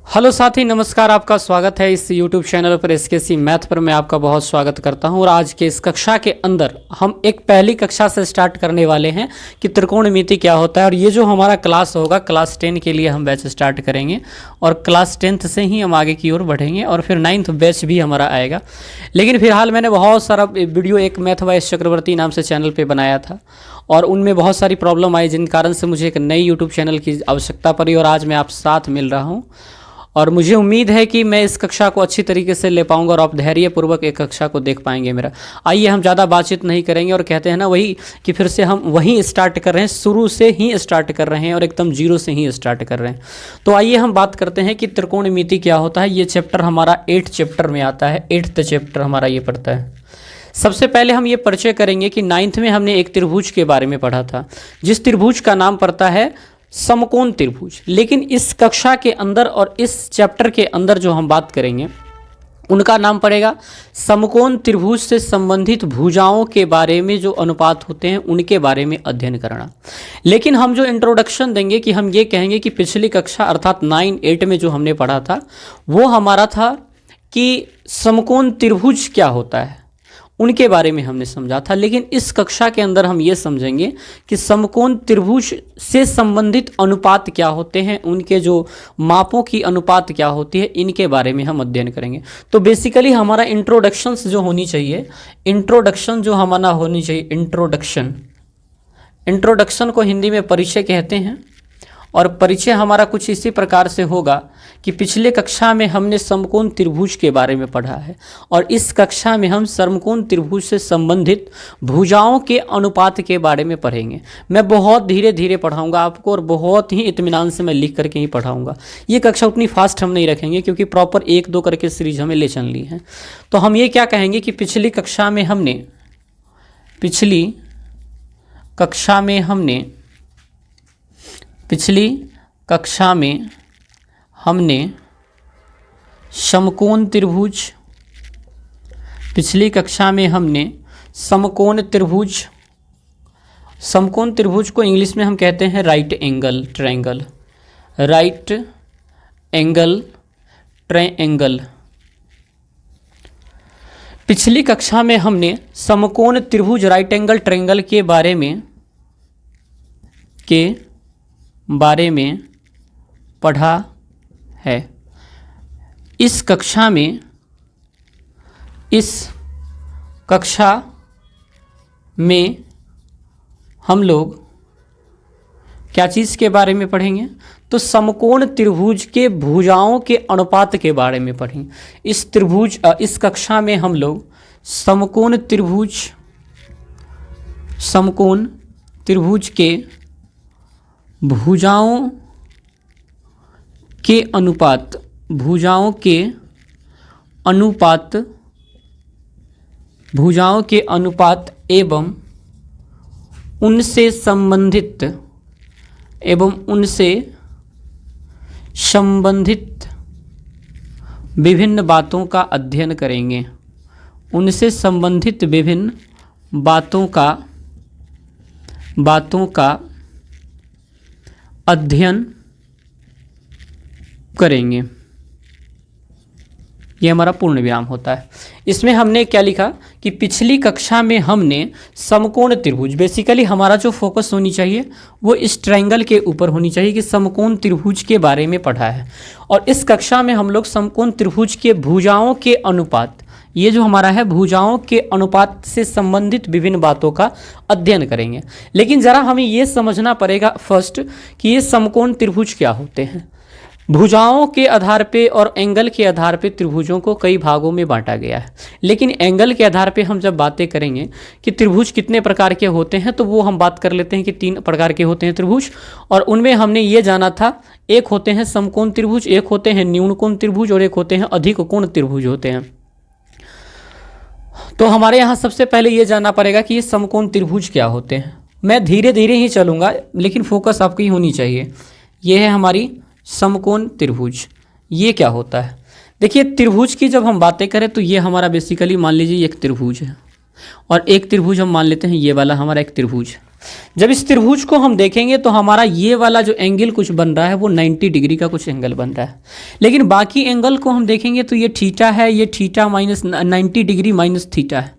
Hello साथी, नमस्कार। आपका स्वागत है इस YouTube चैनल पर एसकेसी मैथ पर। मैं आपका बहुत स्वागत करता हूं और आज के इस कक्षा के अंदर हम एक पहली कक्षा से स्टार्ट करने वाले हैं कि त्रिकोणमिति क्या होता है। और ये जो हमारा क्लास होगा, क्लास 10 के लिए हम बैच स्टार्ट करेंगे और क्लास 10th से ही हम आगे की ओर बढ़ेंगे और फिर 9th बैच भी हमारा आएगा। लेकिन फिलहाल मैंने बहुत सारा वीडियो एक मैथ बाय चक्रवर्ती नाम से चैनल पर बनाया था और उनमें बहुत सारी प्रॉब्लम आई, जिन कारण से मुझे एक नई यूट्यूब चैनल की आवश्यकता पड़ी और आज मैं आप साथ मिल रहा हूँ। और मुझे उम्मीद है कि मैं इस कक्षा को अच्छी तरीके से ले पाऊंगा और आप धैर्यपूर्वक एक कक्षा को देख पाएंगे मेरा। आइए हम ज़्यादा बातचीत नहीं करेंगे और कहते हैं ना वही कि फिर से हम वहीं स्टार्ट कर रहे हैं, शुरू से ही स्टार्ट कर रहे हैं और एकदम जीरो से ही स्टार्ट कर रहे हैं। तो आइए हम बात करते हैं कि त्रिकोणमिति क्या होता है। ये चैप्टर हमारा 8th चैप्टर में आता है, 8th चैप्टर हमारा ये पढ़ता है। सबसे पहले हम ये परिचय करेंगे कि 9th में हमने एक त्रिभुज के बारे में पढ़ा था, जिस त्रिभुज का नाम पड़ता है समकोण त्रिभुज। लेकिन इस कक्षा के अंदर और इस चैप्टर के अंदर जो हम बात करेंगे उनका नाम पड़ेगा समकोण त्रिभुज से संबंधित भुजाओं के बारे में जो अनुपात होते हैं उनके बारे में अध्ययन करना। लेकिन हम जो इंट्रोडक्शन देंगे कि हम ये कहेंगे कि पिछली कक्षा अर्थात 9-8 में जो हमने पढ़ा था वो हमारा था कि समकोण त्रिभुज क्या होता है, उनके बारे में हमने समझा था। लेकिन इस कक्षा के अंदर हम ये समझेंगे कि समकोण त्रिभुज से संबंधित अनुपात क्या होते हैं, उनके जो मापों की अनुपात क्या होती है, इनके बारे में हम अध्ययन करेंगे। तो बेसिकली हमारा इंट्रोडक्शंस जो होनी चाहिए, इंट्रोडक्शन जो हमारा होनी चाहिए, इंट्रोडक्शन को हिंदी में परिचय कहते हैं। और परिचय हमारा कुछ इसी प्रकार से होगा कि पिछले कक्षा में हमने समकोण त्रिभुज के बारे में पढ़ा है और इस कक्षा में हम समकोण त्रिभुज से संबंधित भुजाओं के अनुपात के बारे में पढ़ेंगे। मैं बहुत धीरे धीरे पढ़ाऊंगा आपको और बहुत ही इत्मीनान से मैं लिख करके ही पढ़ाऊंगा। ये कक्षा उतनी फास्ट हम नहीं रखेंगे क्योंकि प्रॉपर 1-2 करके सीरीज हमें ले चलनी है। तो हम ये क्या कहेंगे कि पिछली कक्षा में हमने समकोण त्रिभुज, समकोण त्रिभुज को इंग्लिश में हम कहते हैं राइट एंगल ट्रायंगल। पिछली कक्षा में हमने समकोण त्रिभुज राइट एंगल ट्रायंगल के बारे में पढ़ा है। इस कक्षा में हम लोग क्या चीज़ के बारे में पढ़ेंगे? तो समकोण त्रिभुज के भुजाओं के अनुपात के बारे में पढ़ेंगे। इस कक्षा में हम लोग समकोण त्रिभुज के भुजाओं के अनुपात एवं उनसे संबंधित विभिन्न बातों का अध्ययन करेंगे। ये हमारा पूर्ण विराम होता है। इसमें हमने क्या लिखा कि पिछली कक्षा में हमने समकोण त्रिभुज, बेसिकली हमारा जो फोकस होनी चाहिए वो इस ट्रायंगल के ऊपर होनी चाहिए कि समकोण त्रिभुज के बारे में पढ़ा है। और इस कक्षा में हम लोग समकोण त्रिभुज के भुजाओं के अनुपात, ये जो हमारा है भुजाओं के अनुपात से संबंधित विभिन्न बातों का अध्ययन करेंगे। लेकिन ज़रा हमें ये समझना पड़ेगा फर्स्ट कि ये समकोण त्रिभुज क्या होते हैं। भुजाओं के आधार पे और एंगल के आधार पे त्रिभुजों को कई भागों में बांटा गया है। लेकिन एंगल के आधार पे हम जब बातें करेंगे कि त्रिभुज कितने प्रकार के होते हैं तो वो हम बात कर लेते हैं कि 3 प्रकार के होते हैं त्रिभुज। और उनमें हमने ये जाना था, एक होते हैं समकोण त्रिभुज, एक होते हैं न्यून कोण त्रिभुज और एक होते हैं अधिक कोण त्रिभुज होते हैं। तो हमारे यहाँ सबसे पहले ये जानना पड़ेगा कि ये समकोण त्रिभुज क्या होते हैं। मैं धीरे धीरे ही चलूँगा लेकिन फोकस आपकी होनी चाहिए। ये है हमारी समकोण त्रिभुज। ये क्या होता है? देखिए, त्रिभुज की जब हम बातें करें तो ये हमारा बेसिकली मान लीजिए एक त्रिभुज है और एक त्रिभुज हम मान लेते हैं ये वाला हमारा एक त्रिभुज। जब इस त्रिभुज को हम देखेंगे तो हमारा ये वाला जो एंगल कुछ बन रहा है वो 90 डिग्री का कुछ एंगल बन रहा है, लेकिन बाकी एंगल को हम देखेंगे तो ये थीटा है, ये theta minus 90 degree minus theta है,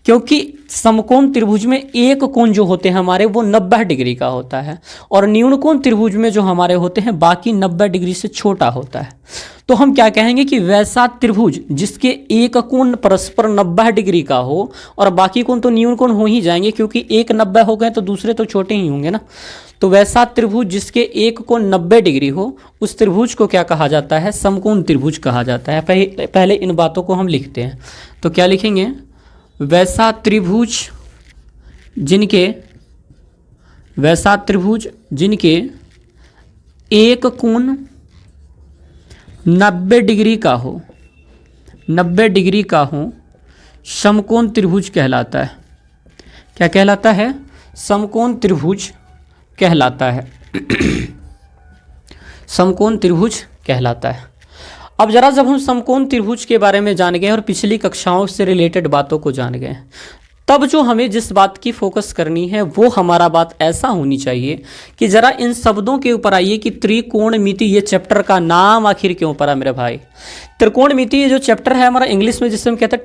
क्योंकि समकोण त्रिभुज में एक कोण जो होते हैं हमारे वो 90 डिग्री का होता है और न्यून कोण त्रिभुज में जो हमारे होते हैं बाकी 90 डिग्री से छोटा होता है। तो हम क्या कहेंगे कि वैसा त्रिभुज जिसके एक कोण परस्पर 90 डिग्री का हो और बाकी कोण तो न्यून कोण हो ही जाएंगे, क्योंकि एक 90 हो गए तो दूसरे तो छोटे ही होंगे ना। तो वैसा त्रिभुज जिसके एक कोण 90 डिग्री हो उस त्रिभुज को क्या कहा जाता है? समकोण त्रिभुज कहा जाता है। पहले इन बातों को हम लिखते हैं, तो क्या लिखेंगे? वैसा त्रिभुज जिनके एक कोण 90 डिग्री का हो, 90 डिग्री का हो, समकोण त्रिभुज कहलाता है। क्या कहलाता है? समकोण त्रिभुज कहलाता है। समकोण त्रिभुज कहलाता है। अब जरा जब हम समकोण त्रिभुज के बारे में जान गए और पिछली कक्षाओं से रिलेटेड बातों को जान गए, तब जो हमें जिस बात की फोकस करनी है वो हमारा बात ऐसा होनी चाहिए कि जरा इन शब्दों के ऊपर आइए कि त्रिकोणमिति, ये चैप्टर का नाम आखिर क्यों पड़ा मेरे भाई? त्रिकोणमिति ये जो चैप्टर है हमारा इंग्लिश में जिसे हम कहते हैं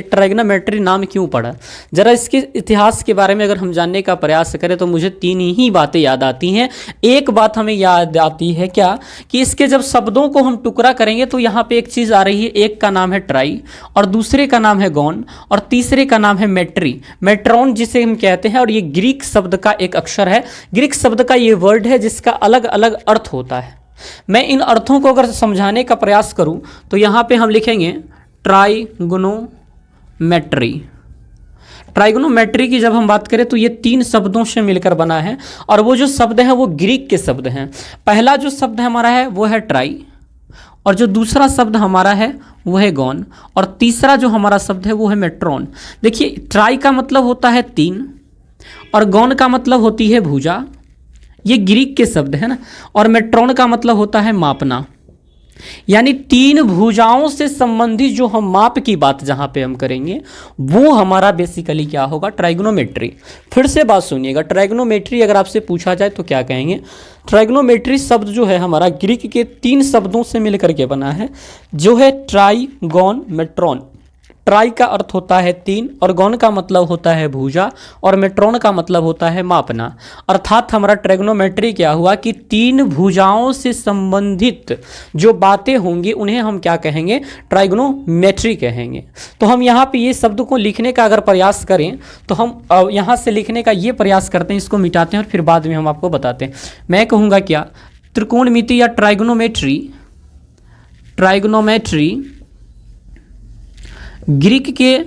ट्राइग्नोमेट्री नाम क्यों पड़ा? जरा इसके इतिहास के बारे में अगर हम जानने का प्रयास करें तो मुझे 3 ही बातें याद आती हैं। एक बात हमें याद आती है क्या, कि इसके जब शब्दों को हम टुकड़ा करेंगे तो यहाँ पे एक चीज़ आ रही है, एक का नाम है ट्राई और दूसरे का नाम है गॉन और तीसरे का नाम है मेट्रॉन जिसे हम कहते हैं, और ये ग्रीक शब्द का एक अक्षर है, ग्रीक शब्द का ये वर्ड है जिसका अलग अलग अर्थ होता है। मैं इन अर्थों को अगर समझाने का प्रयास करूं तो यहां पे हम लिखेंगे ट्राइगोनोमेट्री। ट्राइगोनोमेट्री की जब हम बात करें तो ये 3 शब्दों से मिलकर बना है और वो जो शब्द हैं वो ग्रीक के शब्द हैं। पहला जो शब्द हमारा है वो है ट्राई और जो दूसरा शब्द हमारा है वो है गॉन और तीसरा जो हमारा शब्द है वो है मेट्रॉन। देखिए, ट्राई का मतलब होता है 3 और गॉन का मतलब होती है भुजा, ये ग्रीक के शब्द है ना, और मेट्रॉन का मतलब होता है मापना। यानी 3 भुजाओं से संबंधित जो हम माप की बात जहां पे हम करेंगे वो हमारा बेसिकली क्या होगा? ट्राइगोनोमेट्री। फिर से बात सुनिएगा, ट्राइगोनोमेट्री अगर आपसे पूछा जाए तो क्या कहेंगे? ट्राइगोनोमेट्री शब्द जो है हमारा ग्रीक के 3 शब्दों से मिलकर के बना है, जो है ट्राई, गॉन, मेट्रॉन। ट्राई का अर्थ होता है 3 और गॉन का मतलब होता है भुजा और मेट्रॉन का मतलब होता है मापना। अर्थात हमारा ट्राइगोनोमेट्री क्या हुआ कि 3 भुजाओं से संबंधित जो बातें होंगी उन्हें हम क्या कहेंगे? ट्राइगोनोमेट्री कहेंगे। तो हम यहाँ पे ये शब्द को लिखने का अगर प्रयास करें तो हम यहाँ से लिखने का ये प्रयास करते हैं, इसको मिटाते हैं और फिर बाद में हम आपको बताते हैं। मैं कहूँगा क्या? त्रिकोणमिति या ट्राइगोनोमेट्री ग्रीक के,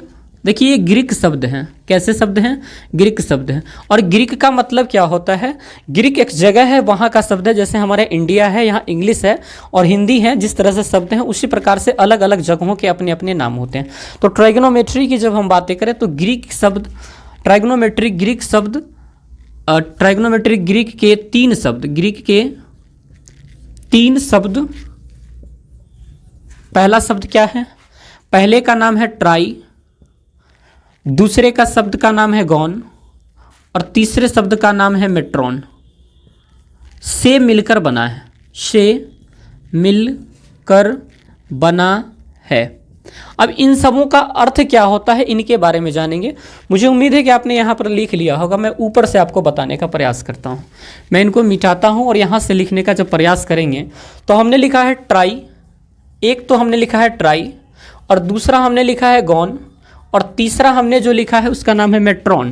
देखिए ये ग्रीक शब्द हैं। कैसे शब्द हैं? ग्रीक शब्द हैं। और ग्रीक का मतलब क्या होता है? ग्रीक एक जगह है, वहाँ का शब्द है। जैसे हमारे इंडिया है, यहाँ इंग्लिश है और हिंदी है, जिस तरह से शब्द हैं उसी प्रकार से अलग अलग जगहों के अपने अपने नाम होते हैं। तो ट्राइगोनोमेट्री की जब हम बातें करें तो ग्रीक शब्द ट्राइगोनोमेट्री ग्रीक के 3 शब्द, ग्रीक के 3 शब्द। पहला शब्द क्या है? पहले का नाम है ट्राई, दूसरे का शब्द का नाम है गॉन और तीसरे शब्द का नाम है मेट्रॉन। से मिलकर बना है, से मिलकर बना है। अब इन सबों का अर्थ क्या होता है इनके बारे में जानेंगे। मुझे उम्मीद है कि आपने यहाँ पर लिख लिया होगा, मैं ऊपर से आपको बताने का प्रयास करता हूँ। मैं इनको मिटाता हूँ और यहाँ से लिखने का जब प्रयास करेंगे तो हमने लिखा है ट्राई, एक तो हमने लिखा है ट्राई और दूसरा हमने लिखा है गॉन और तीसरा हमने जो लिखा है उसका नाम है मेट्रॉन।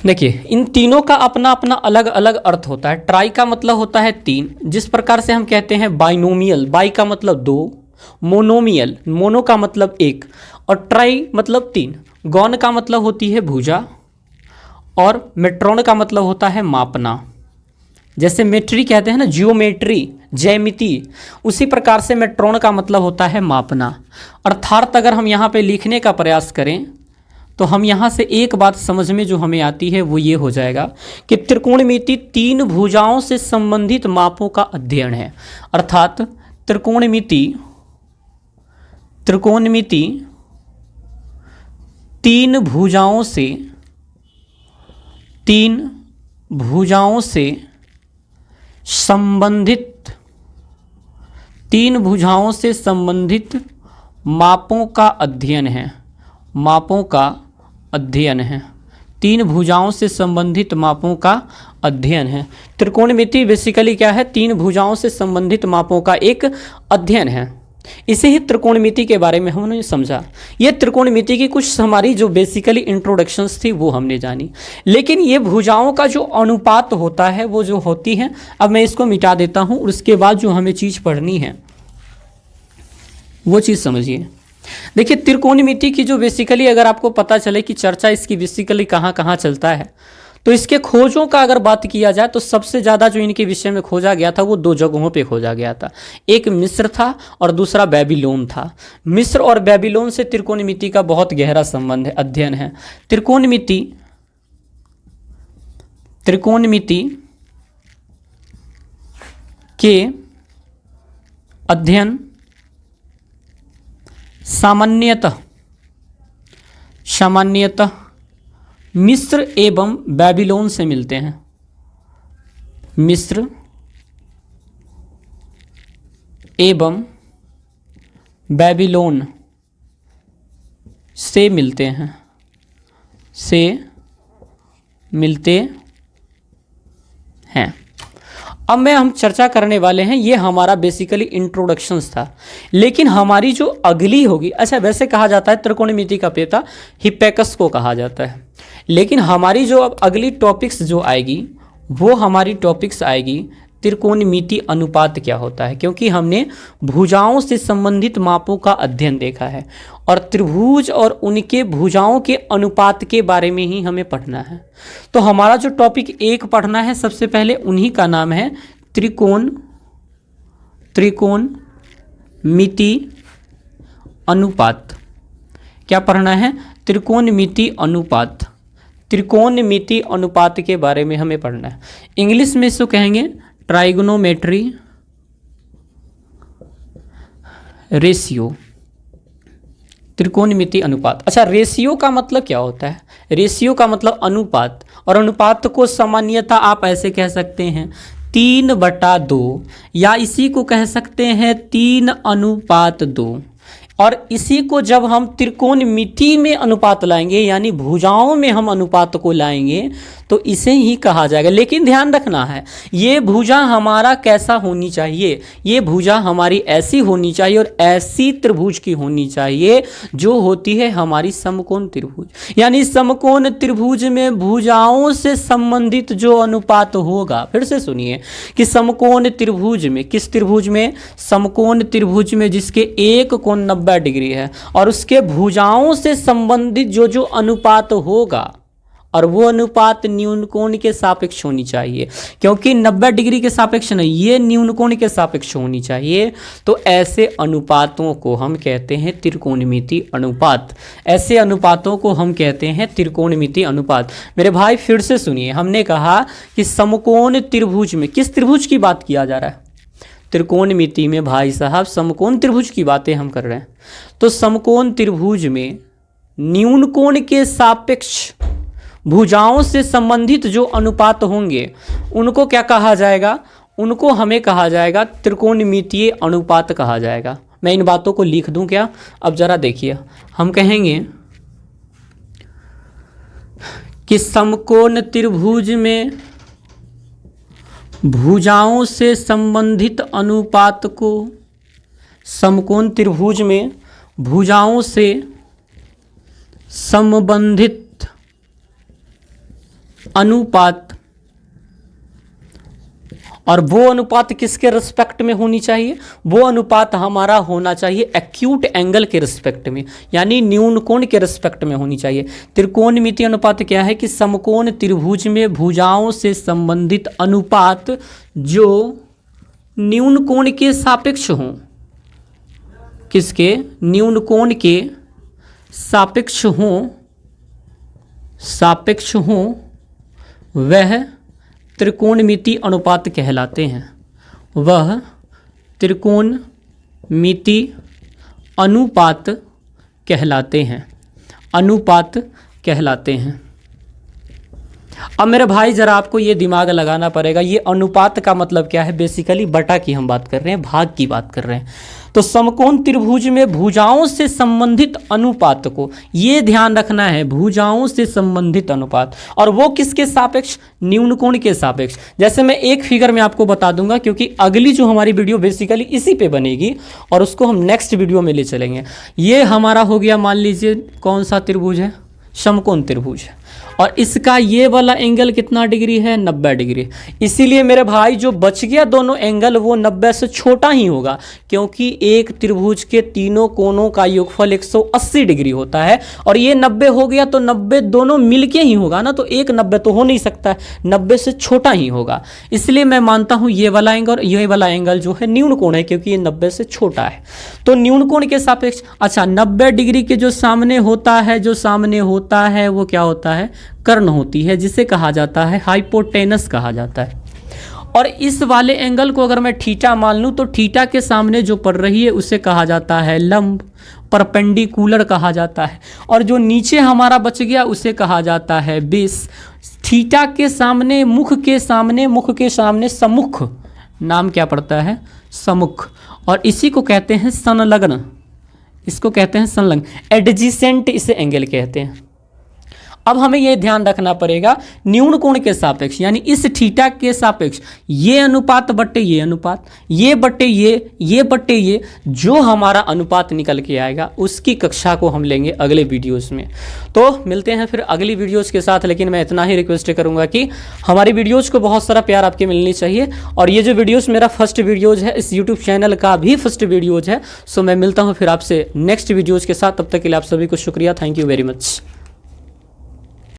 देखिए, इन तीनों का अपना अपना अलग अलग अर्थ होता है। ट्राई का मतलब होता है 3, जिस प्रकार से हम कहते हैं बाइनोमियल, बाई का मतलब 2, मोनोमियल, मोनो का मतलब 1 और ट्राई मतलब 3। गॉन का मतलब होती है भुजा और मेट्रॉन का मतलब होता है मापना। जैसे मेट्री कहते हैं ना, जियोमेट्री, ज्यामिति, उसी प्रकार से मेट्रॉन का मतलब होता है मापना। अर्थात अगर हम यहाँ पे लिखने का प्रयास करें तो हम यहाँ से एक बात समझ में जो हमें आती है वो ये हो जाएगा कि त्रिकोणमिति 3 भुजाओं से संबंधित मापों का अध्ययन है। अर्थात त्रिकोणमिति तीन भुजाओं से संबंधित मापों का अध्ययन है। तीन भुजाओं से संबंधित मापों का अध्ययन है। त्रिकोणमिति बेसिकली क्या है? तीन भुजाओं से संबंधित मापों का एक अध्ययन है। इसे ही त्रिकोणमिति के बारे में हमने समझा। ये त्रिकोणमिति की कुछ हमारी जो बेसिकली इंट्रोडक्शंस थी वो हमने जानी। लेकिन ये भुजाओं का जो अनुपात होता है वो जो होती है, अब मैं इसको मिटा देता हूँ और उसके बाद जो हमें चीज़ पढ़नी है वो चीज़ समझिए। देखिए त्रिकोणमिति की जो बेसिकली अगर आपको पता चले कि चर्चा इसकी बेसिकली कहाँ कहाँ चलता है, तो इसके खोजों का अगर बात किया जाए तो सबसे ज़्यादा जो इनके विषय में खोजा गया था वो दो जगहों पे खोजा गया था। एक मिस्र था और दूसरा बेबीलोन था। मिस्र और बेबीलोन से त्रिकोणमिति का बहुत गहरा संबंध है, अध्ययन है। त्रिकोणमिति के अध्ययन सामान्यतः मिस्र एवं बेबीलोन से मिलते हैं। मिस्र एवं बेबीलोन से मिलते हैं। अब हम चर्चा करने वाले हैं, ये हमारा बेसिकली इंट्रोडक्शंस था। लेकिन हमारी जो अगली होगी, अच्छा वैसे कहा जाता है त्रिकोणमिति का पिता हिप्पैकस को कहा जाता है, लेकिन हमारी जो अब अगली टॉपिक्स जो आएगी वो हमारी टॉपिक्स आएगी त्रिकोणमिति अनुपात क्या होता है, क्योंकि हमने भुजाओं से संबंधित मापों का अध्ययन देखा है और त्रिभुज और उनके भुजाओं के अनुपात के बारे में ही हमें पढ़ना है। तो हमारा जो टॉपिक एक पढ़ना है सबसे पहले, उन्हीं का नाम है त्रिकोणमिति अनुपात। क्या पढ़ना है? त्रिकोणमिति अनुपात। त्रिकोणमिति अनुपात के बारे में हमें पढ़ना है। इंग्लिश में इसको कहेंगे ट्राइगोनोमेट्री रेशियो। त्रिकोणमिति अनुपात। अच्छा, रेशियो का मतलब क्या होता है? रेशियो का मतलब अनुपात, और अनुपात को सामान्यतः आप ऐसे कह सकते हैं 3/2, या इसी को कह सकते हैं 3:2। और इसी को जब हम त्रिकोणमिति में अनुपात लाएंगे, यानी भुजाओं में हम अनुपात को लाएंगे, तो इसे ही कहा जाएगा। लेकिन ध्यान रखना है, ये भुजा हमारा कैसा होनी चाहिए? ये भुजा हमारी ऐसी होनी चाहिए और ऐसी त्रिभुज की होनी चाहिए जो होती है हमारी समकोण त्रिभुज। यानी समकोण त्रिभुज में भुजाओं से संबंधित जो अनुपात होगा, फिर से सुनिए कि समकोण त्रिभुज में, किस त्रिभुज में? समकोण त्रिभुज में, जिसके एक कोण 90 डिग्री है, और उसके भुजाओं से संबंधित जो जो अनुपात होगा, और वो अनुपात न्यून कोण के सापेक्ष होनी चाहिए, क्योंकि 90 डिग्री के सापेक्ष नहीं, ये न्यून कोण के सापेक्ष होनी चाहिए। तो ऐसे अनुपातों को हम कहते हैं त्रिकोणमिति अनुपात। ऐसे अनुपातों को हम कहते हैं त्रिकोणमिति अनुपात। मेरे भाई फिर से सुनिए, हमने कहा कि समकोण त्रिभुज में, किस त्रिभुज की बात किया जा रहा है? त्रिकोणमिति में भाई साहब समकोण त्रिभुज की बातें हम कर रहे हैं। तो समकोण त्रिभुज में न्यून कोण के सापेक्ष भुजाओं से संबंधित जो अनुपात होंगे उनको क्या कहा जाएगा? उनको हमें कहा जाएगा त्रिकोणमितीय अनुपात कहा जाएगा। मैं इन बातों को लिख दूं क्या? अब जरा देखिए, हम कहेंगे कि समकोण त्रिभुज में भुजाओं से संबंधित अनुपात को, समकोण त्रिभुज में भुजाओं से संबंधित अनुपात, और वो अनुपात किसके रिस्पेक्ट में होनी चाहिए? वो अनुपात हमारा होना चाहिए एक्यूट एंगल के रिस्पेक्ट में, यानी न्यून कोण के रिस्पेक्ट में होनी चाहिए। त्रिकोणमिति अनुपात क्या है? कि समकोण त्रिभुज में भुजाओं से संबंधित अनुपात जो न्यून कोण के सापेक्ष हों। किसके? न्यून कोण के सापेक्ष हों, वह त्रिकोणमिति अनुपात कहलाते हैं। वह त्रिकोणमिति अनुपात कहलाते हैं। अनुपात कहलाते हैं। अब मेरे भाई ज़रा आपको ये दिमाग लगाना पड़ेगा, ये अनुपात का मतलब क्या है। बेसिकली बटा की हम बात कर रहे हैं, भाग की बात कर रहे हैं। तो समकोण त्रिभुज में भुजाओं से संबंधित अनुपात को ये ध्यान रखना है, भुजाओं से संबंधित अनुपात, और वो किसके सापेक्ष, न्यून कोण के सापेक्ष। जैसे मैं एक फिगर में आपको बता दूंगा, क्योंकि अगली जो हमारी वीडियो बेसिकली इसी पे बनेगी और उसको हम नेक्स्ट वीडियो में ले चलेंगे। ये हमारा हो गया, मान लीजिए कौन सा त्रिभुज है, समकोण त्रिभुज है, और इसका ये वाला एंगल कितना डिग्री है, 90 डिग्री। इसीलिए मेरे भाई जो बच गया दोनों एंगल वो 90 से छोटा ही होगा, क्योंकि एक त्रिभुज के तीनों कोणों का योगफल 180 डिग्री होता है, और ये 90 हो गया तो 90 दोनों मिलके ही होगा ना, तो एक 90 तो हो नहीं सकता है, 90 से छोटा ही होगा। इसलिए मैं मानता हूँ ये वाला एंगल और ये वाला एंगल जो है न्यून कोण है, क्योंकि ये 90 से छोटा है। तो न्यून कोण के सापेक्ष, अच्छा 90 डिग्री के जो सामने होता है, जो सामने होता है वो क्या होता है, कर्ण होती है, जिसे कहा जाता है हाइपोटेनस कहा जाता है। और इस वाले एंगल को अगर मैं थीटा मान लूँ तो थीटा के सामने जो पड़ रही है उसे कहा जाता है लंब, परपेंडिकुलर कहा जाता है। और जो नीचे हमारा बच गया उसे कहा जाता है बेस। थीटा के सामने, मुख के सामने सम्मुख नाम क्या पड़ता है, सम्मुख, और इसी को कहते हैं संलग्न, इसको कहते हैं संलग्न, एडजेसेंट इसे एंगल कहते हैं। अब हमें यह ध्यान रखना पड़ेगा, न्यून कोण के सापेक्ष यानी इस थीटा के सापेक्ष ये अनुपात बट्टे ये अनुपात, ये बट्टे ये बट्टे ये, जो हमारा अनुपात निकल के आएगा उसकी कक्षा को हम लेंगे अगले वीडियोस में। तो मिलते हैं फिर अगली वीडियोस के साथ, लेकिन मैं इतना ही रिक्वेस्ट करूंगा कि हमारी वीडियोज़ को बहुत सारा प्यार आपके मिलनी चाहिए। और ये जो वीडियोज़ मेरा फर्स्ट वीडियोज़ है, इस यूट्यूब चैनल का भी फर्स्ट वीडियोज़ है। सो मैं मिलता हूँ फिर आपसे नेक्स्ट वीडियोज़ के साथ, तब तक के लिए आप सभी को शुक्रिया, थैंक यू वेरी मच।